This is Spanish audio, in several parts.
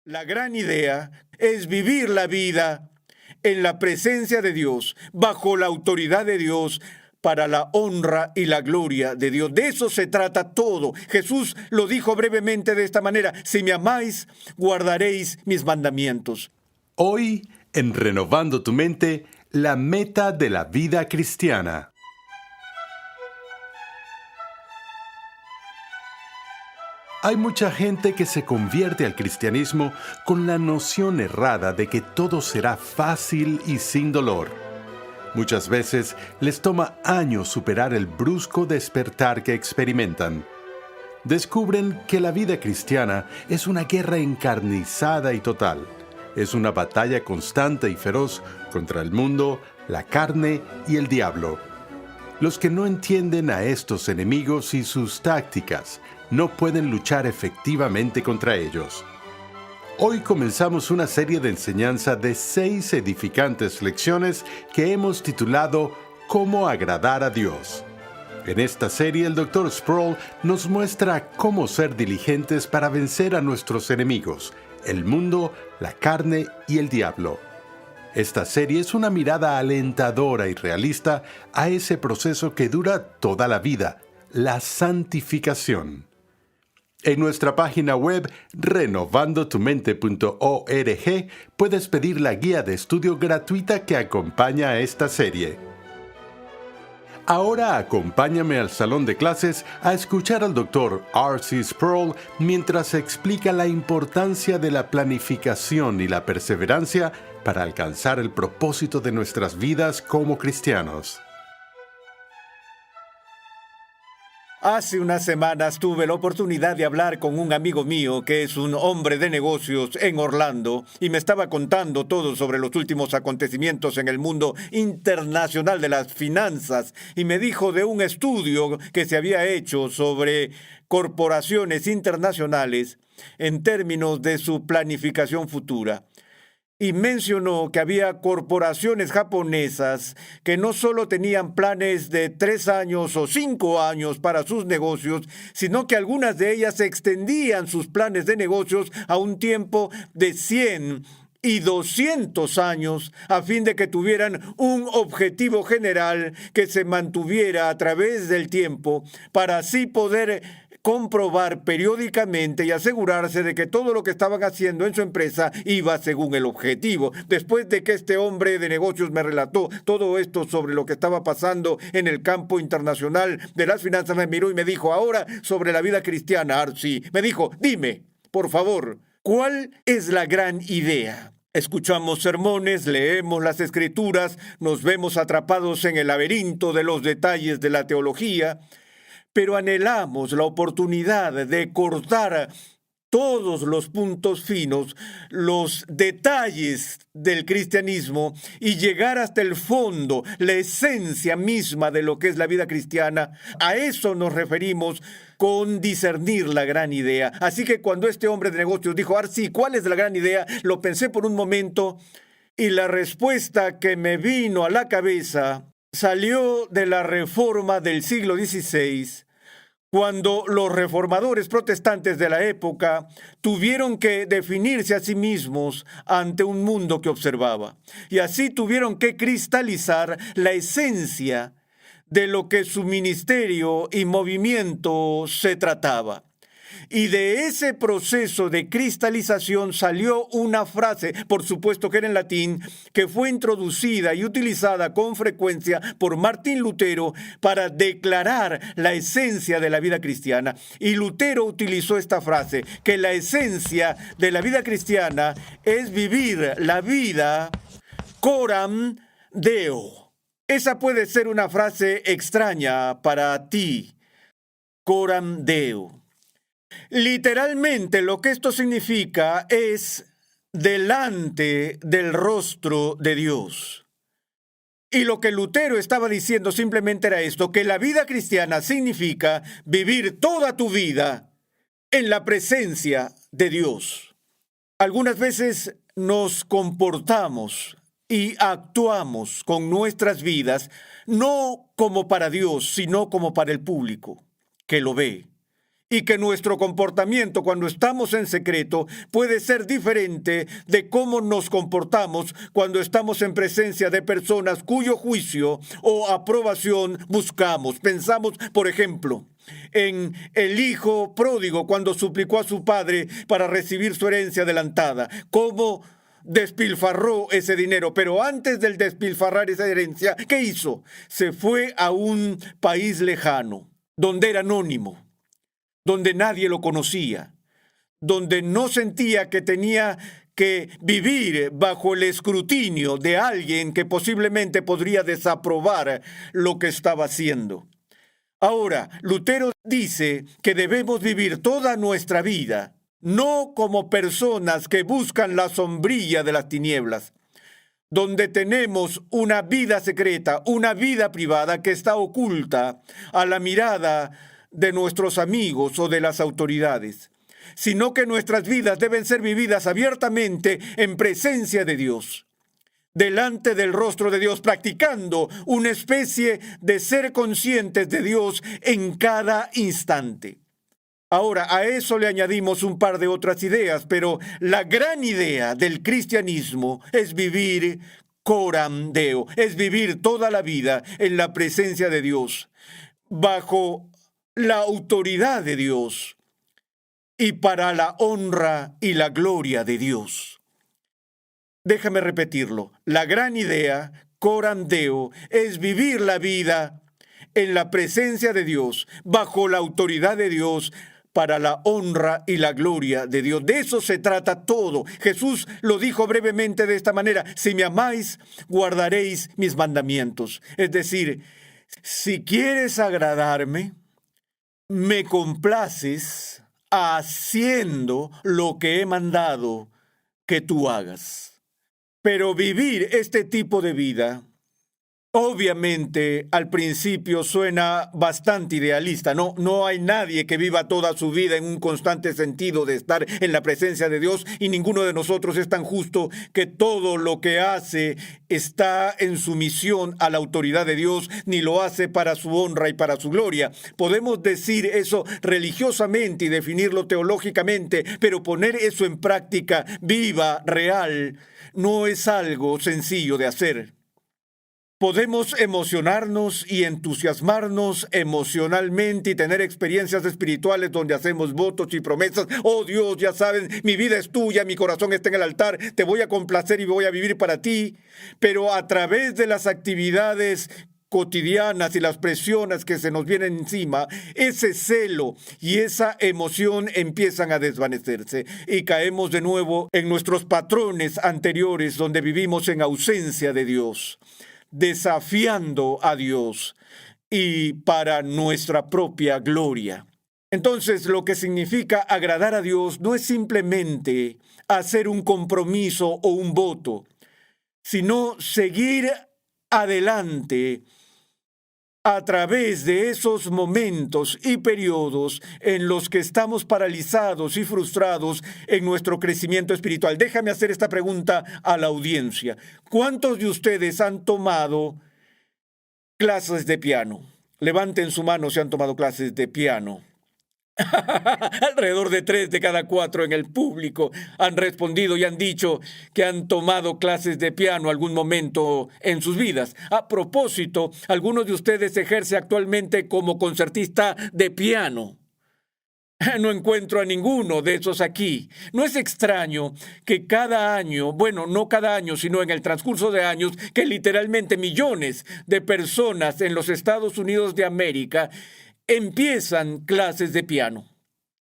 La gran idea es vivir la vida en la presencia de Dios, bajo la autoridad de Dios, para la honra y la gloria de Dios. De eso se trata todo. Jesús lo dijo brevemente de esta manera: si me amáis, guardaréis mis mandamientos. Hoy, en Renovando tu Mente, la meta de la vida cristiana. Hay mucha gente que se convierte al cristianismo con la noción errada de que todo será fácil y sin dolor. Muchas veces les toma años superar el brusco despertar que experimentan. Descubren que la vida cristiana es una guerra encarnizada y total. Es una batalla constante y feroz contra el mundo, la carne y el diablo. Los que no entienden a estos enemigos y sus tácticas no pueden luchar efectivamente contra ellos. Hoy comenzamos una serie de enseñanza de 6 edificantes lecciones que hemos titulado «Cómo agradar a Dios». En esta serie, el Dr. Sproul nos muestra cómo ser diligentes para vencer a nuestros enemigos, el mundo, la carne y el diablo. Esta serie es una mirada alentadora y realista a ese proceso que dura toda la vida, la santificación. En nuestra página web renovandotumente.org puedes pedir la guía de estudio gratuita que acompaña a esta serie. Ahora acompáñame al salón de clases a escuchar al Dr. R.C. Sproul mientras explica la importancia de la planificación y la perseverancia para alcanzar el propósito de nuestras vidas como cristianos. Hace unas semanas tuve la oportunidad de hablar con un amigo mío que es un hombre de negocios en Orlando y me estaba contando todo sobre los últimos acontecimientos en el mundo internacional de las finanzas y me dijo de un estudio que se había hecho sobre corporaciones internacionales en términos de su planificación futura. Y mencionó que había corporaciones japonesas que no solo tenían planes de 3 años o 5 años para sus negocios, sino que algunas de ellas extendían sus planes de negocios a un tiempo de 100 y 200 años a fin de que tuvieran un objetivo general que se mantuviera a través del tiempo para así poder comprobar periódicamente y asegurarse de que todo lo que estaban haciendo en su empresa iba según el objetivo. Después de que este hombre de negocios me relató todo esto sobre lo que estaba pasando en el campo internacional de las finanzas, me miró y me dijo: ahora sobre la vida cristiana, Archie. Me dijo: dime, por favor, ¿cuál es la gran idea? Escuchamos sermones, leemos las escrituras, nos vemos atrapados en el laberinto de los detalles de la teología, pero anhelamos la oportunidad de cortar todos los puntos finos, los detalles del cristianismo y llegar hasta el fondo, la esencia misma de lo que es la vida cristiana. A eso nos referimos con discernir la gran idea. Así que cuando este hombre de negocios dijo: Arci, ¿cuál es la gran idea?, lo pensé por un momento y la respuesta que me vino a la cabeza salió de la Reforma del siglo XVI, cuando los reformadores protestantes de la época tuvieron que definirse a sí mismos ante un mundo que observaba. Y así tuvieron que cristalizar la esencia de lo que su ministerio y movimiento se trataba. Y de ese proceso de cristalización salió una frase, por supuesto que era en latín, que fue introducida y utilizada con frecuencia por Martín Lutero para declarar la esencia de la vida cristiana. Y Lutero utilizó esta frase, que la esencia de la vida cristiana es vivir la vida coram Deo. Esa puede ser una frase extraña para ti, coram Deo. Literalmente lo que esto significa es delante del rostro de Dios. Y lo que Lutero estaba diciendo simplemente era esto, que la vida cristiana significa vivir toda tu vida en la presencia de Dios. Algunas veces nos comportamos y actuamos con nuestras vidas no como para Dios, sino como para el público que lo ve. y que nuestro comportamiento cuando estamos en secreto puede ser diferente de cómo nos comportamos cuando estamos en presencia de personas cuyo juicio o aprobación buscamos. Pensamos, por ejemplo, en el hijo pródigo cuando suplicó a su padre para recibir su herencia adelantada. ¿Cómo despilfarró ese dinero? Pero antes del despilfarrar esa herencia, ¿qué hizo? Se fue a un país lejano, donde era anónimo, donde nadie lo conocía, donde no sentía que tenía que vivir bajo el escrutinio de alguien que posiblemente podría desaprobar lo que estaba haciendo. Ahora, Lutero dice que debemos vivir toda nuestra vida no como personas que buscan la sombrilla de las tinieblas, donde tenemos una vida secreta, una vida privada que está oculta a la mirada de nuestros amigos o de las autoridades, sino que nuestras vidas deben ser vividas abiertamente en presencia de Dios, delante del rostro de Dios, practicando una especie de ser conscientes de Dios en cada instante. Ahora, a eso le añadimos un par de otras ideas, pero la gran idea del cristianismo es vivir coram Deo, es vivir toda la vida en la presencia de Dios, bajo la autoridad de Dios y para la honra y la gloria de Dios. Déjame repetirlo. La gran idea, coram Deo, es vivir la vida en la presencia de Dios, bajo la autoridad de Dios, para la honra y la gloria de Dios. De eso se trata todo. Jesús lo dijo brevemente de esta manera: si me amáis, guardaréis mis mandamientos. Es decir, si quieres agradarme, me complaces haciendo lo que he mandado que tú hagas. Pero vivir este tipo de vida, obviamente, al principio suena bastante idealista. No hay nadie que viva toda su vida en un constante sentido de estar en la presencia de Dios, y ninguno de nosotros es tan justo que todo lo que hace está en sumisión a la autoridad de Dios, ni lo hace para su honra y para su gloria. Podemos decir eso religiosamente y definirlo teológicamente, pero poner eso en práctica viva, real, no es algo sencillo de hacer. Podemos emocionarnos y entusiasmarnos emocionalmente y tener experiencias espirituales donde hacemos votos y promesas. Oh Dios, ya saben, mi vida es tuya, mi corazón está en el altar, te voy a complacer y voy a vivir para ti. Pero a través de las actividades cotidianas y las presiones que se nos vienen encima, ese celo y esa emoción empiezan a desvanecerse y caemos de nuevo en nuestros patrones anteriores, donde vivimos en ausencia de Dios, desafiando a Dios y para nuestra propia gloria. Entonces, lo que significa agradar a Dios no es simplemente hacer un compromiso o un voto, sino seguir adelante a través de esos momentos y periodos en los que estamos paralizados y frustrados en nuestro crecimiento espiritual. Déjame hacer esta pregunta a la audiencia. ¿Cuántos de ustedes han tomado clases de piano? Levanten su mano si han tomado clases de piano. Alrededor de 3 de cada 4 en el público han respondido y han dicho que han tomado clases de piano algún momento en sus vidas. A propósito, algunos de ustedes ejercen actualmente como concertista de piano. No encuentro a ninguno de esos aquí. No es extraño que cada año, bueno, no cada año, sino en el transcurso de años, que literalmente millones de personas en los Estados Unidos de América empiezan clases de piano.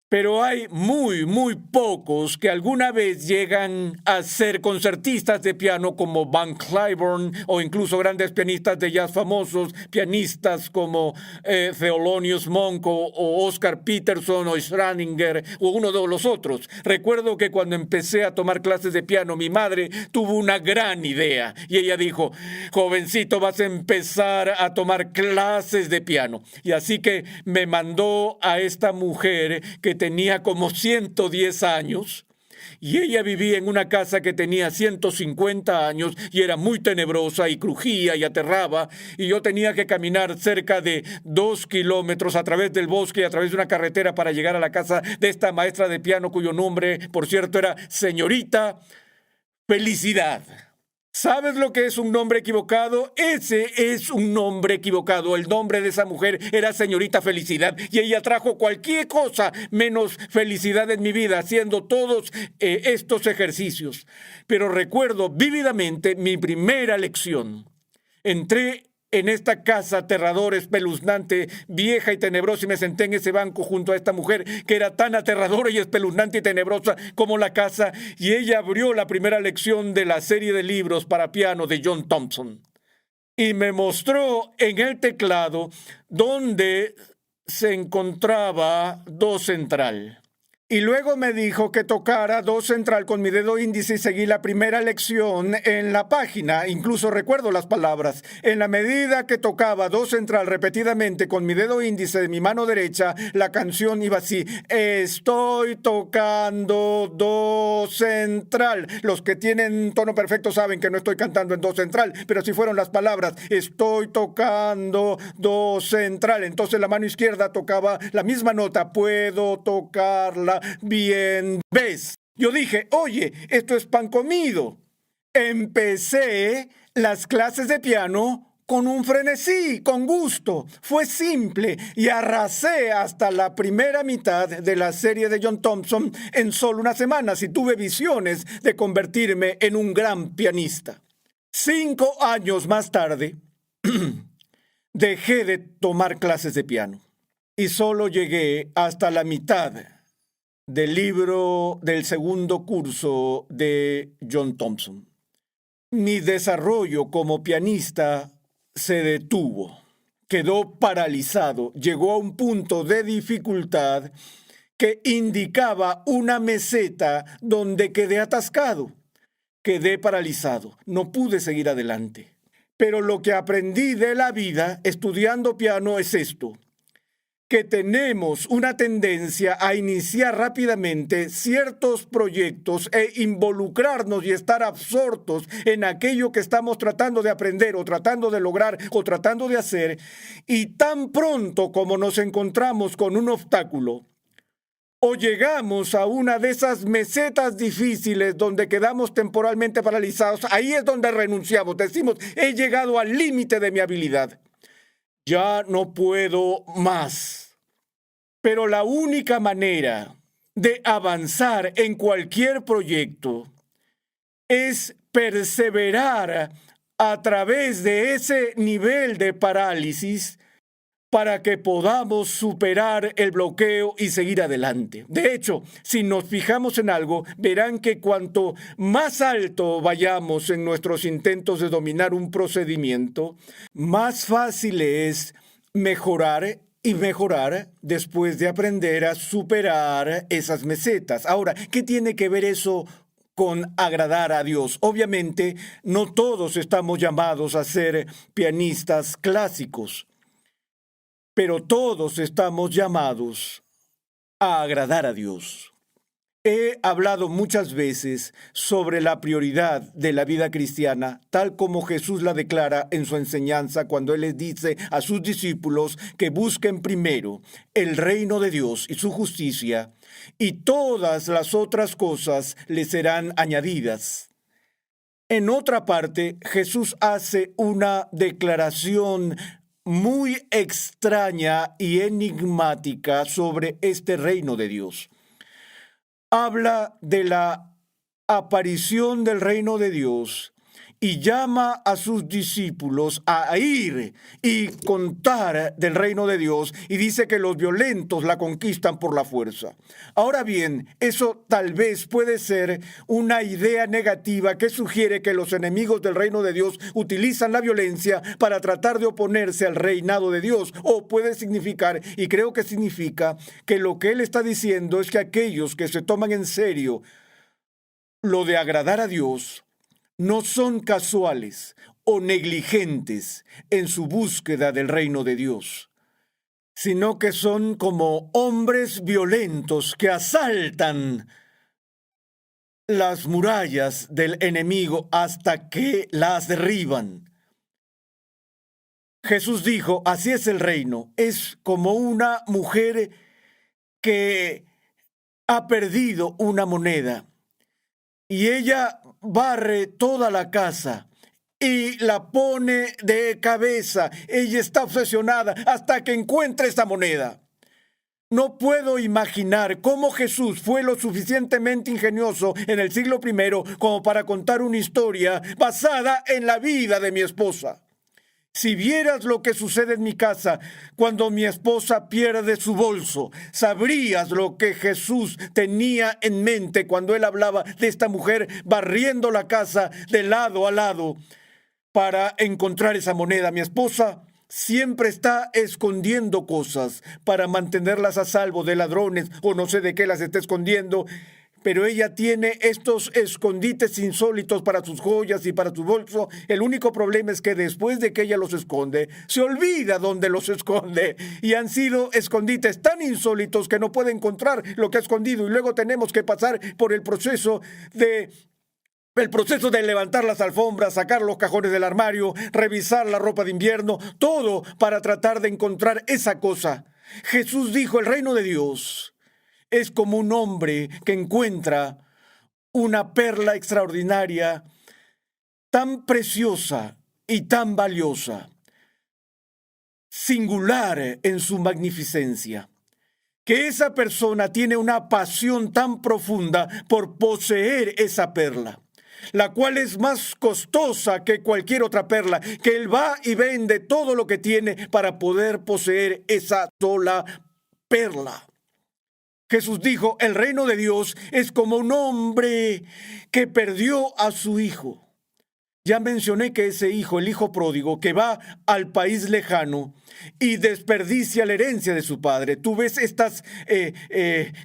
Pero hay muy pocos que alguna vez llegan a ser concertistas de piano como Van Cliburn, o incluso grandes pianistas de jazz famosos, pianistas como Thelonious Monk o Oscar Peterson o Schraninger o uno de los otros. Recuerdo que cuando empecé a tomar clases de piano, mi madre tuvo una gran idea y ella dijo: jovencito, vas a empezar a tomar clases de piano. Y así que me mandó a esta mujer que tenía como 110 años Y ella vivía en una casa que tenía 150 años y era muy tenebrosa y crujía y aterraba, y yo tenía que caminar cerca de 2 kilómetros a través del bosque y a través de una carretera para llegar a la casa de esta maestra de piano, cuyo nombre, por cierto, era Señorita Felicidad. ¿Sabes lo que es un nombre equivocado? Ese es un nombre equivocado. El nombre de esa mujer era Señorita Felicidad y ella trajo cualquier cosa menos felicidad en mi vida haciendo todos estos ejercicios. Pero recuerdo vívidamente mi primera lección. Entré en esta casa aterradora, espeluznante, vieja y tenebrosa, y me senté en ese banco junto a esta mujer que era tan aterradora y espeluznante y tenebrosa como la casa, y ella abrió la primera lección de la serie de libros para piano de John Thompson y me mostró en el teclado donde se encontraba do central. Y luego me dijo que tocara do central con mi dedo índice y seguí la primera lección en la página. Incluso recuerdo las palabras. En la medida que tocaba do central repetidamente con mi dedo índice de mi mano derecha, la canción iba así: estoy tocando do central. Los que tienen tono perfecto saben que no estoy cantando en do central, pero así fueron las palabras: estoy tocando do central. Entonces la mano izquierda tocaba la misma nota: puedo tocarla bien, ¿ves? Yo dije, oye, esto es pan comido. Empecé las clases de piano con un frenesí, con gusto. Fue simple y arrasé hasta la primera mitad de la serie de John Thompson en solo unas semanas y tuve visiones de convertirme en un gran pianista. 5 años más tarde, dejé de tomar clases de piano y solo llegué hasta la mitad del libro del segundo curso de John Thompson. Mi desarrollo como pianista se detuvo, quedó paralizado, llegó a un punto de dificultad que indicaba una meseta donde quedé atascado, quedé paralizado, no pude seguir adelante. Pero lo que aprendí de la vida estudiando piano es esto: que tenemos una tendencia a iniciar rápidamente ciertos proyectos e involucrarnos y estar absortos en aquello que estamos tratando de aprender o tratando de lograr o tratando de hacer, y tan pronto como nos encontramos con un obstáculo o llegamos a una de esas mesetas difíciles donde quedamos temporalmente paralizados, ahí es donde renunciamos, decimos: he llegado al límite de mi habilidad. Ya no puedo más. Pero la única manera de avanzar en cualquier proyecto es perseverar a través de ese nivel de parálisis para que podamos superar el bloqueo y seguir adelante. De hecho, si nos fijamos en algo, verán que cuanto más alto vayamos en nuestros intentos de dominar un procedimiento, más fácil es mejorar y mejorar después de aprender a superar esas mesetas. Ahora, ¿qué tiene que ver eso con agradar a Dios? Obviamente, no todos estamos llamados a ser pianistas clásicos, pero todos estamos llamados a agradar a Dios. He hablado muchas veces sobre la prioridad de la vida cristiana, tal como Jesús la declara en su enseñanza cuando Él les dice a sus discípulos que busquen primero el reino de Dios y su justicia, y todas las otras cosas les serán añadidas. En otra parte, Jesús hace una declaración muy extraña y enigmática sobre este reino de Dios. Habla de la aparición del reino de Dios y llama a sus discípulos a ir y contar del reino de Dios, y dice que los violentos la conquistan por la fuerza. Ahora bien, eso tal vez puede ser una idea negativa que sugiere que los enemigos del reino de Dios utilizan la violencia para tratar de oponerse al reinado de Dios, o puede significar, y creo que significa, que lo que él está diciendo es que aquellos que se toman en serio lo de agradar a Dios no son casuales o negligentes en su búsqueda del reino de Dios, sino que son como hombres violentos que asaltan las murallas del enemigo hasta que las derriban. Jesús dijo, así es el reino, es como una mujer que ha perdido una moneda y ella barre toda la casa y la pone de cabeza. Ella está obsesionada hasta que encuentre esa moneda. No puedo imaginar cómo Jesús fue lo suficientemente ingenioso en el siglo I como para contar una historia basada en la vida de mi esposa. Si vieras lo que sucede en mi casa cuando mi esposa pierde su bolso, sabrías lo que Jesús tenía en mente cuando él hablaba de esta mujer barriendo la casa de lado a lado para encontrar esa moneda. Mi esposa siempre está escondiendo cosas para mantenerlas a salvo de ladrones o no sé de qué las está escondiendo, pero ella tiene estos escondites insólitos para sus joyas y para su bolso. El único problema es que después de que ella los esconde, se olvida dónde los esconde. Y han sido escondites tan insólitos que no puede encontrar lo que ha escondido. Y luego tenemos que pasar por el proceso de levantar las alfombras, sacar los cajones del armario, revisar la ropa de invierno, todo para tratar de encontrar esa cosa. Jesús dijo, el reino de Dios es como un hombre que encuentra una perla extraordinaria, tan preciosa y tan valiosa, singular en su magnificencia, que esa persona tiene una pasión tan profunda por poseer esa perla, la cual es más costosa que cualquier otra perla, que él va y vende todo lo que tiene para poder poseer esa sola perla. Jesús dijo, el reino de Dios es como un hombre que perdió a su hijo. Ya mencioné que ese hijo, el hijo pródigo, que va al país lejano y desperdicia la herencia de su padre. Tú ves estas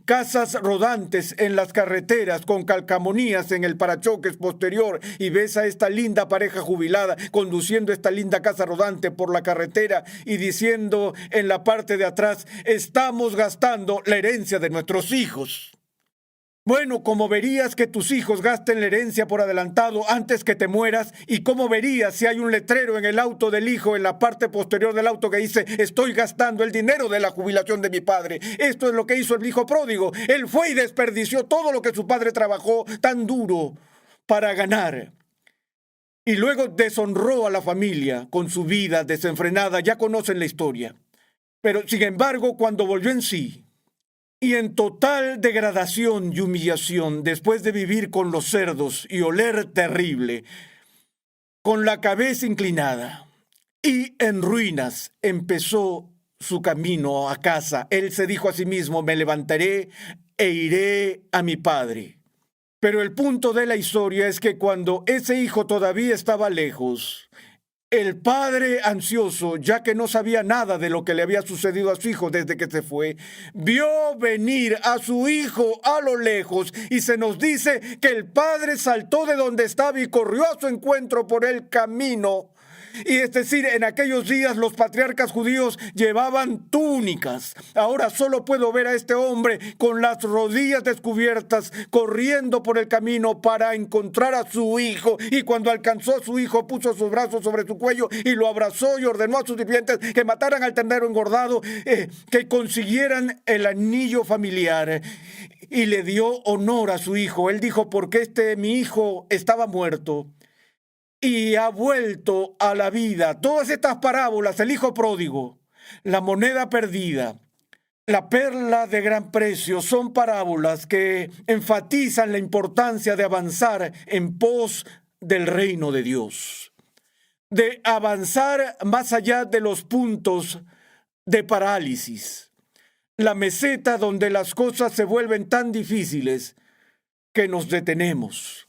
casas rodantes en las carreteras con calcamonías en el parachoques posterior y ves a esta linda pareja jubilada conduciendo esta linda casa rodante por la carretera y diciendo en la parte de atrás, estamos gastando la herencia de nuestros hijos. Bueno, como verías que tus hijos gasten la herencia por adelantado antes que te mueras, y cómo verías si hay un letrero en el auto del hijo, en la parte posterior del auto que dice, estoy gastando el dinero de la jubilación de mi padre. Esto es lo que hizo el hijo pródigo. Él fue y desperdició todo lo que su padre trabajó tan duro para ganar. Y luego deshonró a la familia con su vida desenfrenada. Ya conocen la historia. Pero, sin embargo, cuando volvió en sí, y en total degradación y humillación, después de vivir con los cerdos y oler terrible, con la cabeza inclinada y en ruinas, empezó su camino a casa. Él se dijo a sí mismo, me levantaré e iré a mi padre. Pero el punto de la historia es que cuando ese hijo todavía estaba lejos, el padre ansioso, ya que no sabía nada de lo que le había sucedido a su hijo desde que se fue, vio venir a su hijo a lo lejos y se nos dice que el padre saltó de donde estaba y corrió a su encuentro por el camino. Y es decir, en aquellos días los patriarcas judíos llevaban túnicas. Ahora solo puedo ver a este hombre con las rodillas descubiertas corriendo por el camino para encontrar a su hijo. Y cuando alcanzó a su hijo puso sus brazos sobre su cuello y lo abrazó y ordenó a sus sirvientes que mataran al ternero engordado, que consiguieran el anillo familiar. Y le dio honor a su hijo. Él dijo, porque mi hijo estaba muerto y ha vuelto a la vida. Todas estas parábolas, el hijo pródigo, la moneda perdida, la perla de gran precio, son parábolas que enfatizan la importancia de avanzar en pos del reino de Dios, de avanzar más allá de los puntos de parálisis, la meseta donde las cosas se vuelven tan difíciles que nos detenemos.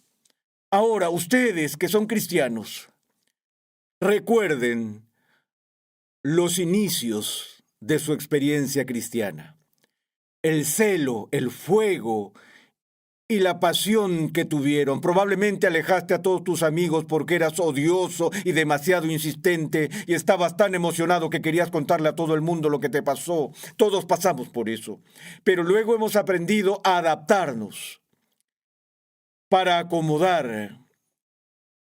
Ahora, ustedes que son cristianos, recuerden los inicios de su experiencia cristiana, el celo, el fuego y la pasión que tuvieron. Probablemente alejaste a todos tus amigos porque eras odioso y demasiado insistente y estabas tan emocionado que querías contarle a todo el mundo lo que te pasó. Todos pasamos por eso, pero luego hemos aprendido a adaptarnos. para acomodar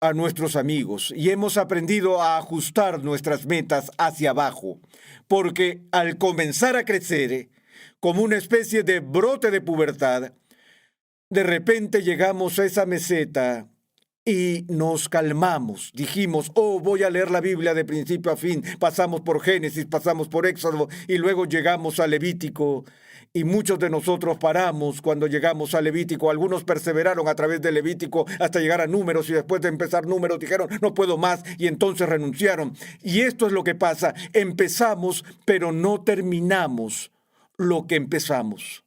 a nuestros amigos y hemos aprendido a ajustar nuestras metas hacia abajo, porque al comenzar a crecer, como una especie de brote de pubertad, de repente llegamos a esa meseta y nos calmamos. Dijimos, voy a leer la Biblia de principio a fin. Pasamos por Génesis, pasamos por Éxodo y luego llegamos a Levítico. Y muchos de nosotros paramos cuando llegamos a Levítico. Algunos perseveraron a través de Levítico hasta llegar a Números y después de empezar Números dijeron, no puedo más, y entonces renunciaron. Y esto es lo que pasa. Empezamos, pero no terminamos lo que empezamos.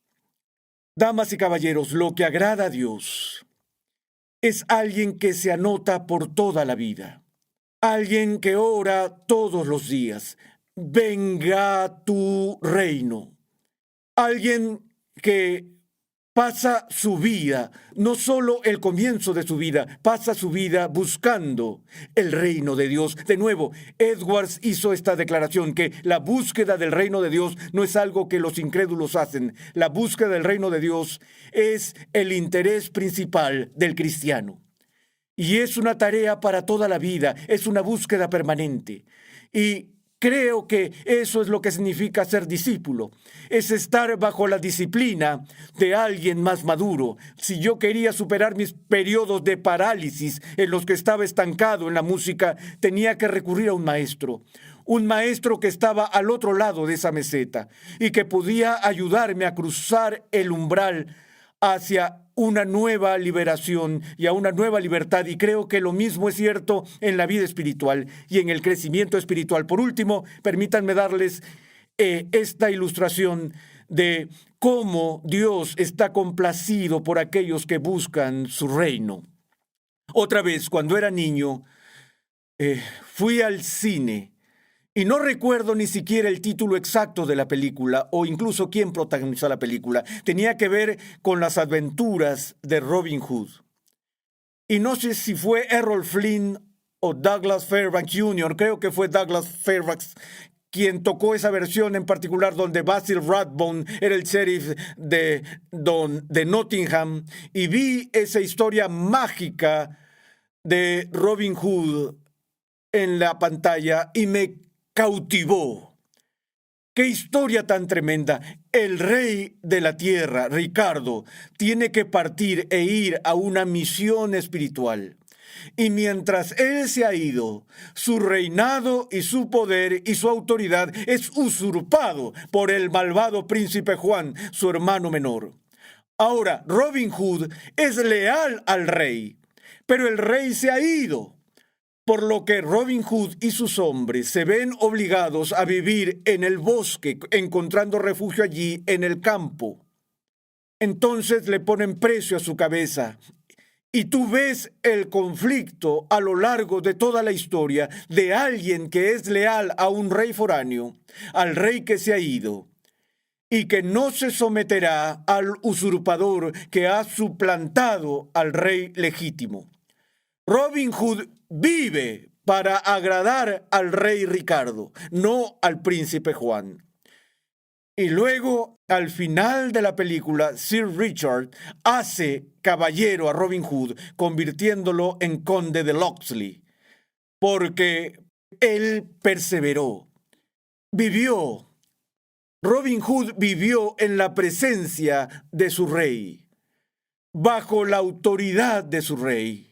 Damas y caballeros, lo que agrada a Dios es alguien que se anota por toda la vida. Alguien que ora todos los días. Venga tu reino. Alguien que pasa su vida, no solo el comienzo de su vida, pasa su vida buscando el reino de Dios. De nuevo, Edwards hizo esta declaración que la búsqueda del reino de Dios no es algo que los incrédulos hacen. La búsqueda del reino de Dios es el interés principal del cristiano. Y es una tarea para toda la vida, es una búsqueda permanente. Y creo que eso es lo que significa ser discípulo. Es estar bajo la disciplina de alguien más maduro. Si yo quería superar mis periodos de parálisis en los que estaba estancado en la música, tenía que recurrir a un maestro. Un maestro que estaba al otro lado de esa meseta y que podía ayudarme a cruzar el umbral hacia una nueva liberación y a una nueva libertad, y creo que lo mismo es cierto en la vida espiritual y en el crecimiento espiritual. Por último, permítanme darles esta ilustración de cómo Dios está complacido por aquellos que buscan su reino. Otra vez, cuando era niño, fui al cine y no recuerdo ni siquiera el título exacto de la película o incluso quién protagonizó la película. Tenía que ver con las aventuras de Robin Hood. Y no sé si fue Errol Flynn o Douglas Fairbanks Jr., creo que fue Douglas Fairbanks quien tocó esa versión en particular donde Basil Rathbone era el sheriff de Nottingham, y vi esa historia mágica de Robin Hood en la pantalla y me cautivó. ¡Qué historia tan tremenda! El rey de la tierra, Ricardo, tiene que partir e ir a una misión espiritual. Y mientras él se ha ido, su reinado y su poder y su autoridad es usurpado por el malvado príncipe Juan, su hermano menor. Ahora, Robin Hood es leal al rey, pero el rey se ha ido. Por lo que Robin Hood y sus hombres se ven obligados a vivir en el bosque, encontrando refugio allí en el campo. Entonces le ponen precio a su cabeza. Y tú ves el conflicto a lo largo de toda la historia de alguien que es leal a un rey foráneo, al rey que se ha ido, y que no se someterá al usurpador que ha suplantado al rey legítimo. Robin Hood vive para agradar al rey Ricardo, no al príncipe Juan. Y luego, al final de la película, Sir Richard hace caballero a Robin Hood, convirtiéndolo en conde de Locksley, porque él perseveró, vivió. Robin Hood vivió en la presencia de su rey, bajo la autoridad de su rey,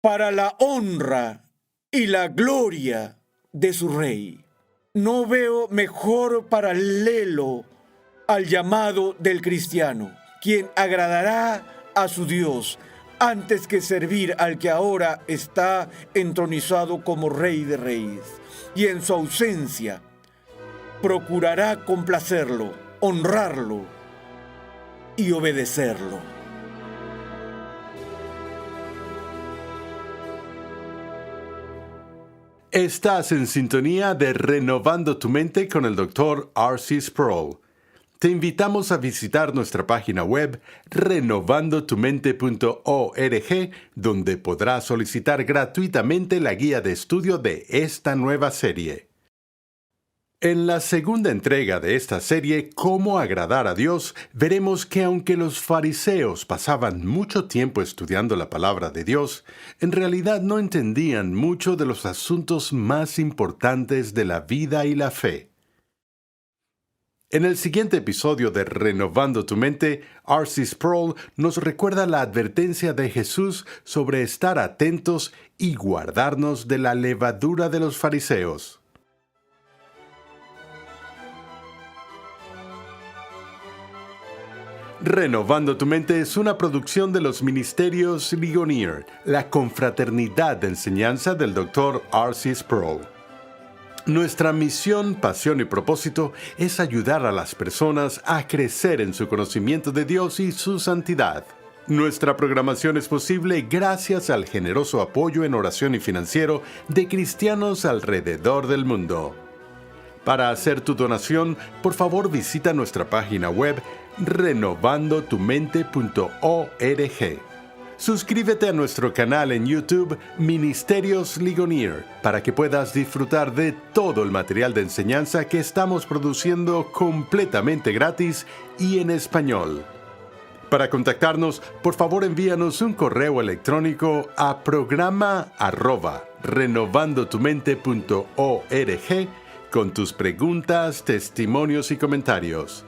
para la honra y la gloria de su rey. No veo mejor paralelo al llamado del cristiano, quien agradará a su Dios antes que servir al que ahora está entronizado como Rey de Reyes. Y en su ausencia, procurará complacerlo, honrarlo y obedecerlo. Estás en sintonía de Renovando tu Mente con el Dr. R.C. Sproul. Te invitamos a visitar nuestra página web renovandotumente.org, donde podrás solicitar gratuitamente la guía de estudio de esta nueva serie. En la segunda entrega de esta serie, Cómo agradar a Dios, veremos que aunque los fariseos pasaban mucho tiempo estudiando la palabra de Dios, en realidad no entendían mucho de los asuntos más importantes de la vida y la fe. En el siguiente episodio de Renovando tu Mente, R.C. Sproul nos recuerda la advertencia de Jesús sobre estar atentos y guardarnos de la levadura de los fariseos. Renovando tu Mente es una producción de los Ministerios Ligonier, la confraternidad de enseñanza del Dr. R.C. Sproul. Nuestra misión, pasión y propósito es ayudar a las personas a crecer en su conocimiento de Dios y su santidad. Nuestra programación es posible gracias al generoso apoyo en oración y financiero de cristianos alrededor del mundo. Para hacer tu donación, por favor visita nuestra página web renovandotumente.org. Suscríbete a nuestro canal en YouTube Ministerios Ligonier para que puedas disfrutar de todo el material de enseñanza que estamos produciendo completamente gratis y en español. Para contactarnos, por favor envíanos un correo electrónico a programa@renovandotumente.org con tus preguntas, testimonios y comentarios.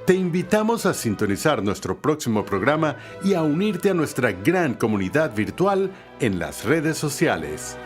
Te invitamos a sintonizar nuestro próximo programa y a unirte a nuestra gran comunidad virtual en las redes sociales.